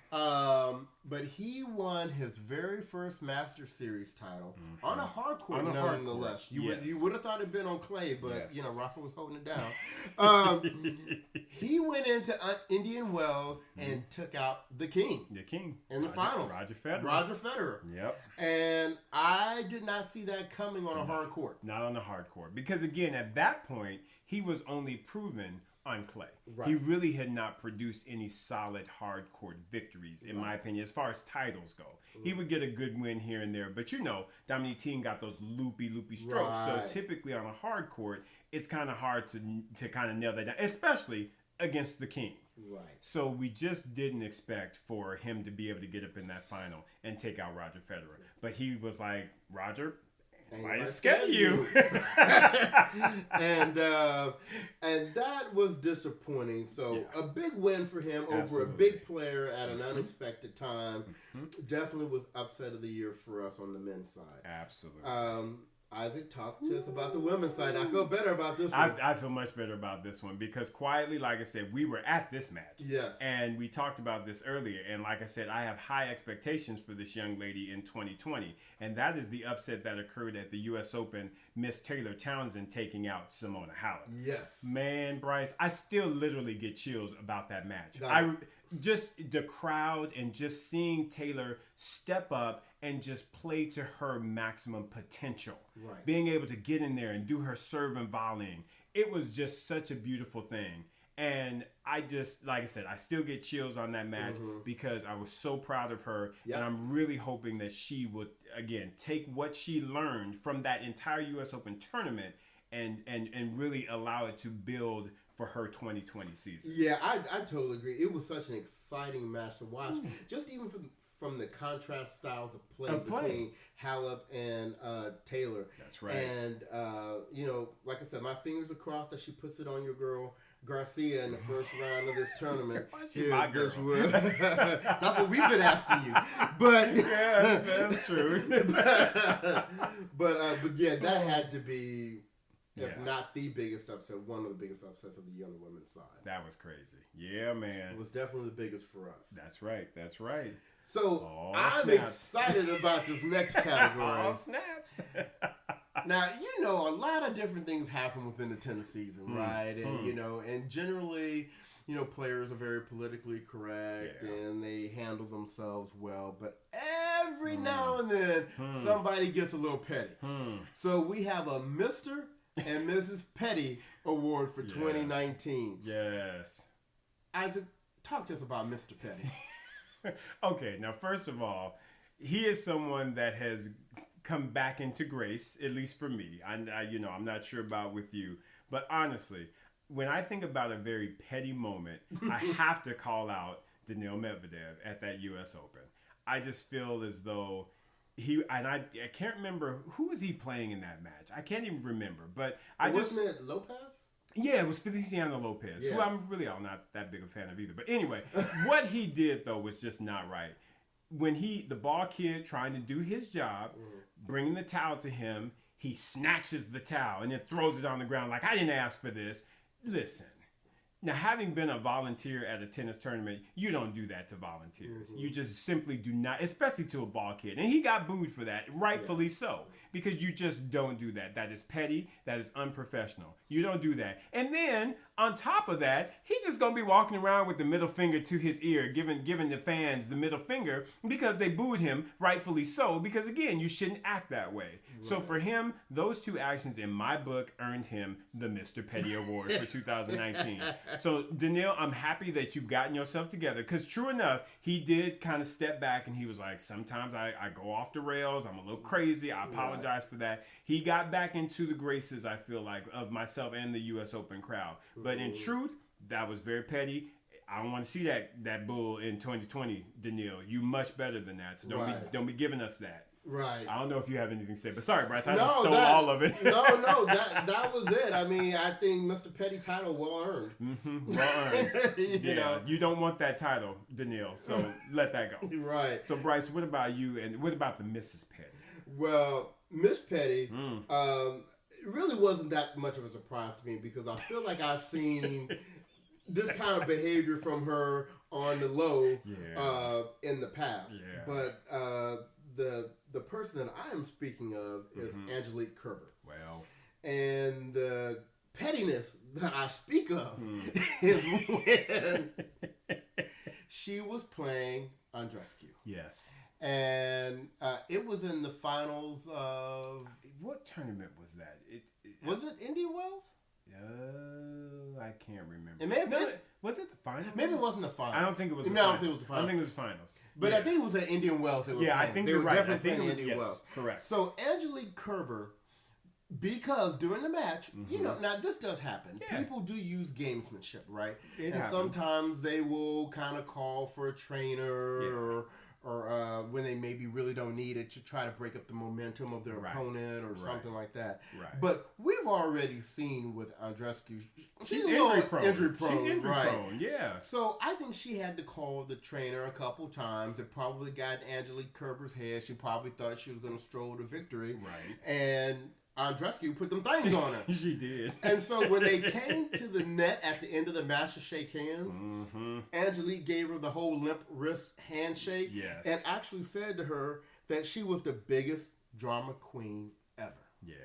But he won his very first Master Series title on a hard court, nonetheless. You would have thought it'd been on clay, but Rafa was holding it down. He went into Indian Wells and took out the king. The king. In the final. Roger Federer. Yep. And I did not see that coming on a hard court. Not on a hard court. Because again, at that point, he was only proven on clay. Right. He really had not produced any solid hard court victories, in my opinion, as far as titles go. He would get a good win here and there, but Dominic Thiem got those loopy strokes. Right. So typically on a hard court, it's kind of hard to kind of nail that down, especially against the king. Right. So we just didn't expect for him to be able to get up in that final and take out Roger Federer. But he was like, Roger, ain't Why scared you? and that was disappointing. So a big win for him over a big player at an unexpected time. Definitely was upset of the year for us on the men's side. Absolutely. Isaac, talk to us about the women's side. I feel better about this one. I feel much better about this one because quietly, like I said, we were at this match. Yes. And we talked about this earlier. And like I said, I have high expectations for this young lady in 2020. And that is the upset that occurred at the U.S. Open, Miss Taylor Townsend taking out Simona Halep. Yes. Man, Bryce, I still literally get chills about that match. Just the crowd and just seeing Taylor step up and just play to her maximum potential. Right. Being able to get in there and do her serve and volleying. It was just such a beautiful thing. And I just, like I said, I still get chills on that match because I was so proud of her. Yep. And I'm really hoping that she would, again, take what she learned from that entire U.S. Open tournament and really allow it to build for her 2020 season. Yeah, I totally agree. It was such an exciting match to watch. Just even from the contrast styles of play between Halep and Taylor. That's right. And, like I said, my fingers are crossed that she puts it on your girl Garcia in the first round of this tournament. My girl. That's what we've been asking you. But yeah, that's true. but yeah, that had to be, if not the biggest upset, one of the biggest upsets of the young women's side. That was crazy. Yeah, man. It was definitely the biggest for us. That's right. That's right. So I'm snaps. excited about this next category. All snaps. Now, a lot of different things happen within the tennis season, right? And, and generally, players are very politically correct and they handle themselves well. But every now and then, somebody gets a little petty. So we have a Mr. and Mrs. Petty award for 2019. Yes. Isaac, talk to us about Mr. Petty. Okay, now first of all, he is someone that has come back into grace, at least for me. I'm not sure about with you, but honestly, when I think about a very petty moment, I have to call out Daniil Medvedev at that U.S. Open. I just feel as though I can't remember who was he playing in that match. I can't even remember, but wasn't it Lopez? Yeah, it was Feliciano Lopez, who I'm not that big a fan of either. But anyway, what he did, though, was just not right. When the ball kid trying to do his job, bringing the towel to him, he snatches the towel and then throws it on the ground like, I didn't ask for this. Listen. Now, having been a volunteer at a tennis tournament, you don't do that to volunteers. You just simply do not, especially to a ball kid. And he got booed for that, rightfully so, because you just don't do that. That is petty. That is unprofessional. You don't do that. And then, on top of that, he just going to be walking around with the middle finger to his ear, giving the fans the middle finger because they booed him, rightfully so, because, again, you shouldn't act that way. Right. So for him, those two actions in my book earned him the Mr. Petty Award for 2019. So, Daniil, I'm happy that you've gotten yourself together because true enough, he did kind of step back and he was like, sometimes I go off the rails. I'm a little crazy. I apologize for that. He got back into the graces, I feel like, of myself and the U.S. Open crowd. But in truth, that was very petty. I don't want to see that bull in 2020, Daniil. You much better than that. So don't be giving us that. Right. I don't know if you have anything to say, but sorry, Bryce, I just stole all of it. No, that was it. I mean, I think Mr. Petty title well earned. Mm-hmm. Well earned. You don't want that title, Daniil, so let that go. Right. So, Bryce, what about you, and what about the Mrs. Petty? Well, Miss Petty it really wasn't that much of a surprise to me because I feel like I've seen this kind of behavior from her on the low in the past. Yeah. But the person that I am speaking of is Angelique Kerber. Well. And the pettiness that I speak of is when she was playing Andreescu. Yes. And it was in the finals of... What tournament was that? Was it Indian Wells? I can't remember. It may have been. Was it the finals? Maybe it wasn't the finals. I don't think it was the finals. finals. I don't think it was the finals. I think it was finals. But I think it was at Indian Wells. I think they were right. I think it was Indian Wells. Correct. So Angelique Kerber, because during the match, now this does happen. Yeah. People do use gamesmanship, right? And sometimes they will kind of call for a trainer when they maybe really don't need it to try to break up the momentum of their opponent or something like that. Right. But we've already seen with Andreescu, she's a injury little prone. injury prone. She's injury prone, yeah. So I think she had to call the trainer a couple times. It probably got Angelique Kerber's head. She probably thought she was going to stroll to victory. Right. And Andreescu put them things on her. She did. And so when they came to the net at the end of the match to shake hands, Angelique gave her the whole limp wrist handshake and actually said to her that she was the biggest drama queen ever. Yeah.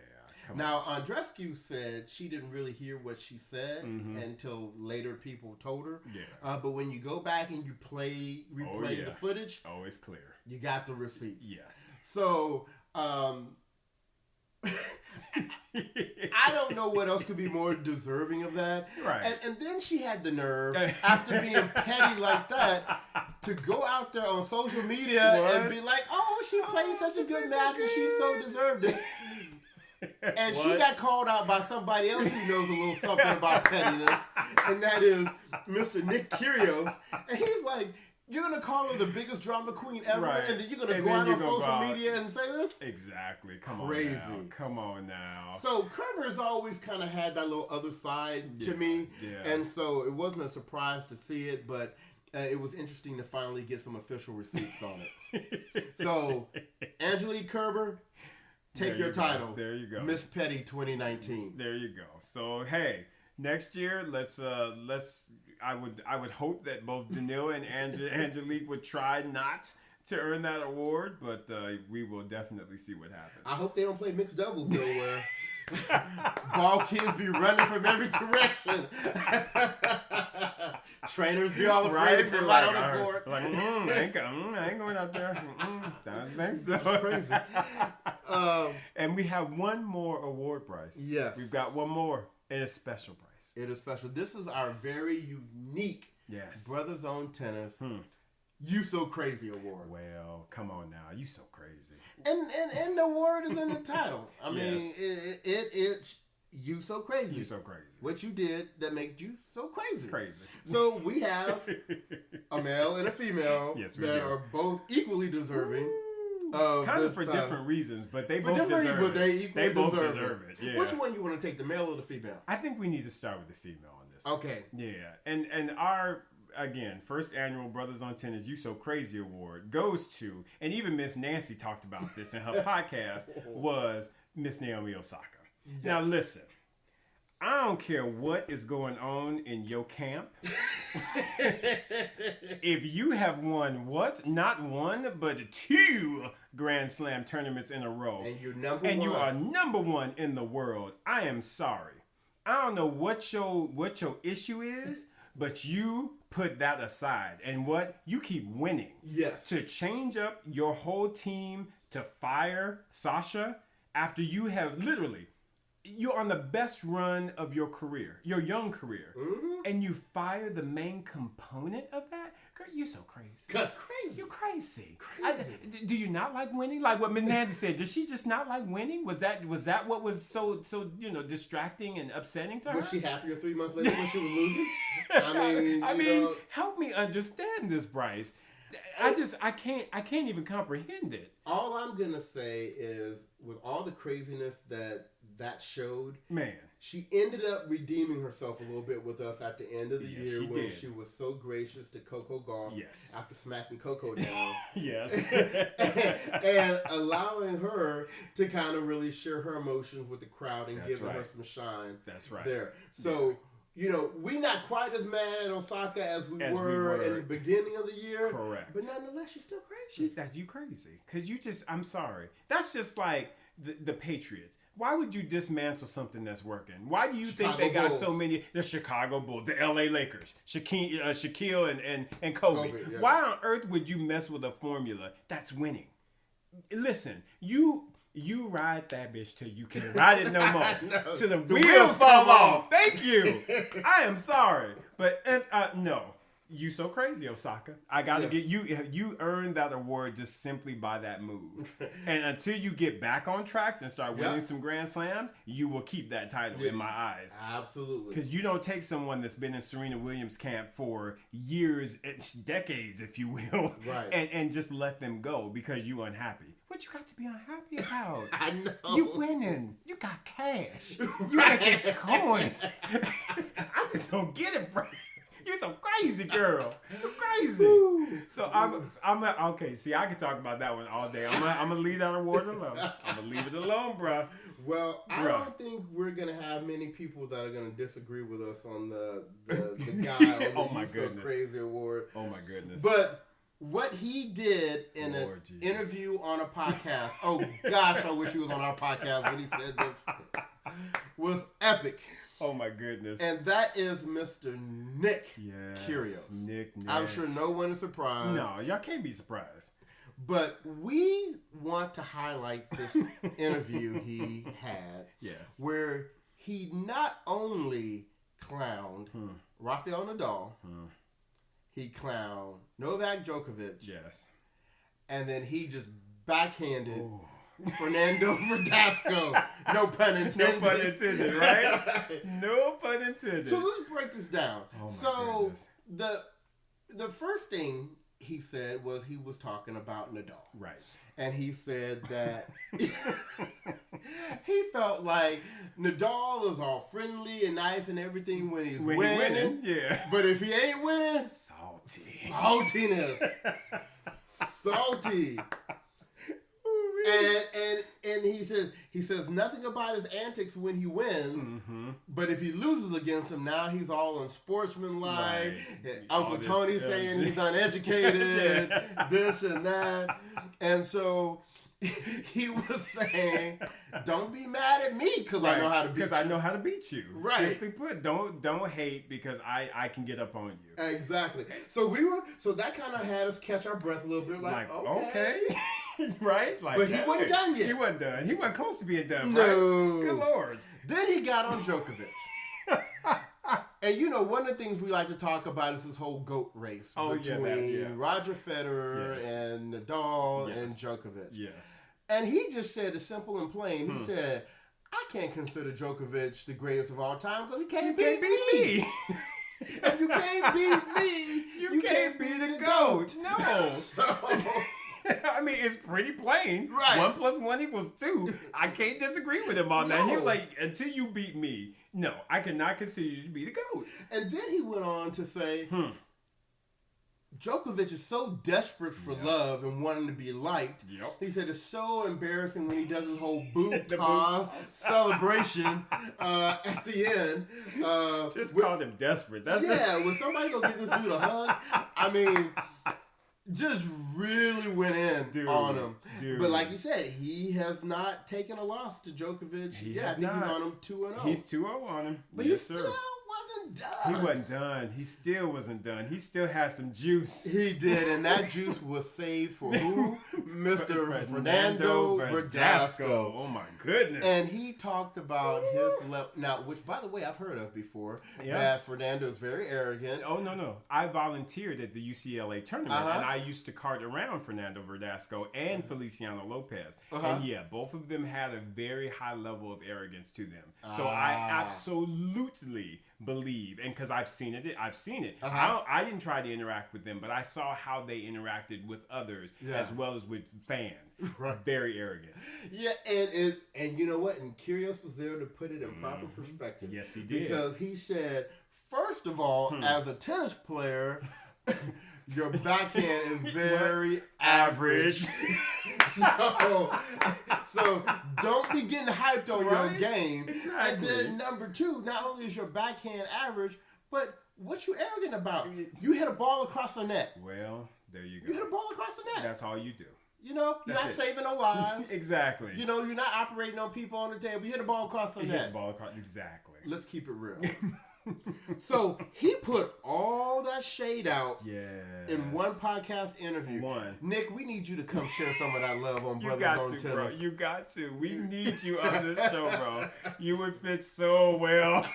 Now, Andreescu said she didn't really hear what she said until later people told her. Yeah. But when you go back and you replay the footage, it's clear. You got the receipts. Yes. So, I don't know what else could be more deserving of that. Right. And then she had the nerve, after being petty like that, to go out there on social media and be like, oh, she played such a good match and she so deserved it. And she got called out by somebody else who knows a little something about pettiness, and that is Mr. Nick Kyrgios. And he's like, you're going to call her the biggest drama queen ever, and then you're going to go out on social media and say this? Exactly. Crazy. Come on now. So Kerber's always kind of had that little other side to me, and so it wasn't a surprise to see it, but it was interesting to finally get some official receipts on it. So, Angelique Kerber, take your title. There you go. Miss Petty 2019. There you go. So, hey, next year, let's I would hope that both Daniil and Angelique would try not to earn that award, but we will definitely see what happens. I hope they don't play mixed doubles though, where ball kids be running from every direction. Trainers be all afraid to come out on the court. Like, I ain't going out there. Don't think so. It's crazy. And we have one more award, Bryce. Yes. We've got one more, and it's special, Bryce. It is special. This is our very unique Bruthas On Tennis You So Crazy award. Well, come on now. You so crazy. And the award is in the title. I mean, it's You So Crazy. You so crazy. What you did that made you so crazy. Crazy. So we have a male and a female that are both equally deserving. Kind of for different reasons, but they both deserve it. They both deserve it. Yeah. Which one you want to take, the male or the female? I think we need to start with the female on this. Okay. Yeah. And our, again, first annual Bruthas On Tennis You So Crazy award goes to, and even Miss Nancy talked about this in her podcast, was Miss Naomi Osaka. Yes. Now listen, I don't care what is going on in your camp. If you have won not one, but 2 Grand Slam tournaments in a row, and you're number one, you are number one in the world, I am sorry. I don't know what your issue is, but you put that aside, and you keep winning. Yes. To change up your whole team, to fire Sasha after you have literally. You're on the best run of your career, your young career, and you fire the main component of that? Girl, you're so crazy. Crazy. You're crazy. Do you not like winning? Like what Ms. Nancy said, does she just not like winning? Was that what was so distracting and upsetting to her? Was she happier 3 months later when she was losing? I mean, help me understand this, Bryce. I can't even comprehend it. All I'm gonna say is, with all the craziness that showed, man, she ended up redeeming herself a little bit with us at the end of the year when she was so gracious to Coco Gauff after smacking Coco down. and allowing her to kind of really share her emotions with the crowd and giving her some shine. That's right. There. So, we not quite as mad at Osaka as we were in the beginning of the year. Correct. But nonetheless, she's still crazy. That's you crazy. Because I'm sorry. That's just like the Patriots. Why would you dismantle something that's working? Why do you think they got so many? The Chicago Bulls, the LA Lakers, Shaquille and Kobe. Why on earth would you mess with a formula that's winning? Listen, you ride that bitch till you can't ride it no more. No, till the wheels fall off. Thank you. I am sorry. But no. You so crazy, Osaka. I gotta get you. You earned that award just simply by that move. And until you get back on tracks and start winning some Grand Slams, you will keep that title in my eyes. Absolutely. Because you don't take someone that's been in Serena Williams' camp for years, decades, if you will, right, and just let them go because you unhappy. What you got to be unhappy about? I know. You winning. You got cash. You making coin. I just don't get it, bro. You're so crazy, girl. You're crazy. So I'm okay. See, I can talk about that one all day. I'm gonna leave that award alone. I'm gonna leave it alone, bro. Well, I don't think we're gonna have many people that are gonna disagree with us on the guy on the So Crazy award. Oh my goodness. But what he did in an interview on a podcast. Oh gosh, I wish he was on our podcast when he said this. Was epic. Oh my goodness. And that is Mr. Nick Kyrgios. Nick. I'm sure no one is surprised. No, y'all can't be surprised. But we want to highlight this interview he had. Yes. Where he not only clowned Rafael Nadal, he clowned Novak Djokovic. Yes. And then he just backhanded Fernando Verdasco. No pun intended. No pun intended, right? No pun intended. So let's break this down. Oh my goodness. The first thing he said was he was talking about Nadal. Right. And he said that he felt like Nadal is all friendly and nice and everything when he's winning. Yeah. But if he ain't winning, saltiness. Salty. And he says nothing about his antics when he wins, but if he loses against him, now he's all unsportsmanlike. Right. Uncle Tony saying he's uneducated, this and that, and so he was saying, "Don't be mad at me because I know how to beat you." Because I know how to beat you. Right. Simply put, don't hate because I can get up on you. Exactly. So that kind of had us catch our breath a little bit, like okay. Right? Like, but he wasn't done yet. He wasn't done. He wasn't close to being done. No. Right? Good Lord. Then he got on Djokovic. And one of the things we like to talk about is this whole GOAT race between Roger Federer and Nadal and Djokovic. Yes. And he just said it simple and plain. He said, I can't consider Djokovic the greatest of all time because he can't beat me. If you can't beat me, you can't be the GOAT. No. I mean, it's pretty plain. Right. 1 + 1 = 2. I can't disagree with him on that. He was like, until you beat me, no, I cannot consider you to be the GOAT. And then he went on to say, Djokovic is so desperate for love and wanting to be liked. Yep. He said it's so embarrassing when he does his whole boot celebration at the end. Just called him desperate. When somebody go give this dude a hug, I mean, just really went in on him. But like you said, he has not taken a loss to Djokovic. I think he's on him 2-0. He's 2-0 on him. But he still wasn't done. He wasn't done. He still wasn't done. He still had some juice. He did, and that juice was saved for who? Mr. Fernando Verdasco. Oh my goodness. And he talked about his level. Now, which by the way, I've heard of before, that Fernando is very arrogant. Oh, no. I volunteered at the UCLA tournament, and I used to cart around Fernando Verdasco and Feliciano Lopez. And both of them had a very high level of arrogance to them. So I absolutely believe, and because I've seen it. I didn't try to interact with them, but I saw how they interacted with others as well as with fans. Right. Very arrogant. Yeah, and you know what? And Kyrgios was there to put it in proper perspective. Yes, he did. Because he said, first of all, as a tennis player, your backhand is very average. So don't be getting hyped on your game. Exactly. And then number two, not only is your backhand average, but what you arrogant about? You hit a ball across the net. Well, there you go. You hit a ball across the net. That's all you do. You're not saving no lives. Exactly. You're not operating on people on the table. You hit a ball across the net. Hit the ball across. Exactly. Let's keep it real. So he put all that shade out in one podcast interview. Nick, we need you to come share some of that love on Bruthas On Tennis. Bro. You got to. We need you on this show, bro. You would fit so well.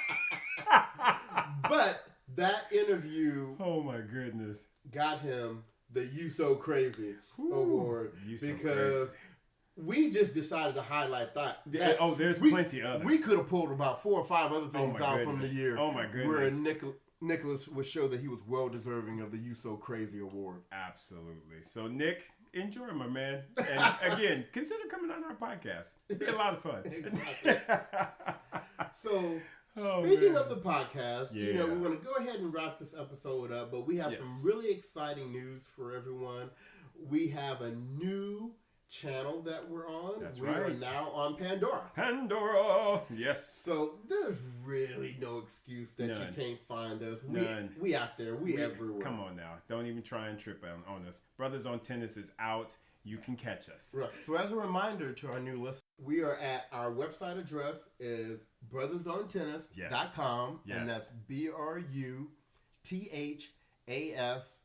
But That interview. Oh my goodness. Got him the "You So Crazy" award because we just decided to highlight that. There's plenty others. We could have pulled about 4 or 5 other things out from the year. Oh my goodness. Where Nicholas would show that he was well deserving of the "You So Crazy" award. Absolutely. So Nick, enjoy, my man. And again, consider coming on our podcast. It'd be a lot of fun. Exactly. So. Speaking of the podcast, we're going to go ahead and wrap this episode up, but we have some really exciting news for everyone. We have a new channel that we're on. That's we right. are now on Pandora. Pandora, yes. So there's really no excuse that you can't find us. We out there. We everywhere. Come on now. Don't even try and trip on us. Brothers on Tennis is out. You can catch us. Right. So as a reminder to our new listeners, we are at our website address is bruthasontennis.com. Yes. And that's BRUTHAS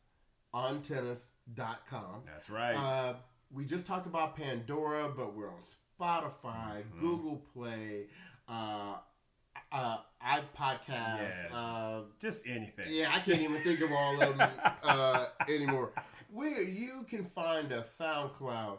on tennis.com. That's right. We just talked about Pandora, but we're on Spotify, Google Play, iPodcast. Just anything. Yeah, I can't even think of all of them anymore. Where you can find us, SoundCloud.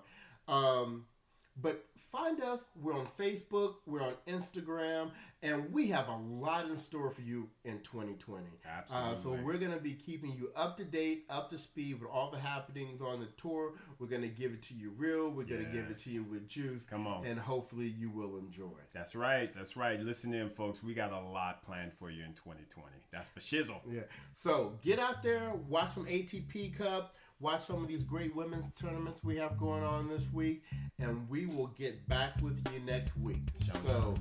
But find us. We're on Facebook. We're on Instagram. And we have a lot in store for you in 2020. Absolutely. So we're going to be keeping you up to date, up to speed with all the happenings on the tour. We're going to give it to you real. We're going to give it to you with juice. Come on. And hopefully you will enjoy. That's right. That's right. Listen in, folks. We got a lot planned for you in 2020. That's for shizzle. Yeah. So get out there. Watch some ATP Cup. Watch some of these great women's tournaments we have going on this week, and we will get back with you next week. So,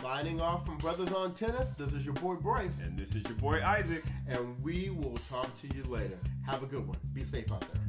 signing off from Brothers on Tennis, this is your boy Bryce. And this is your boy Isaac. And we will talk to you later. Have a good one. Be safe out there.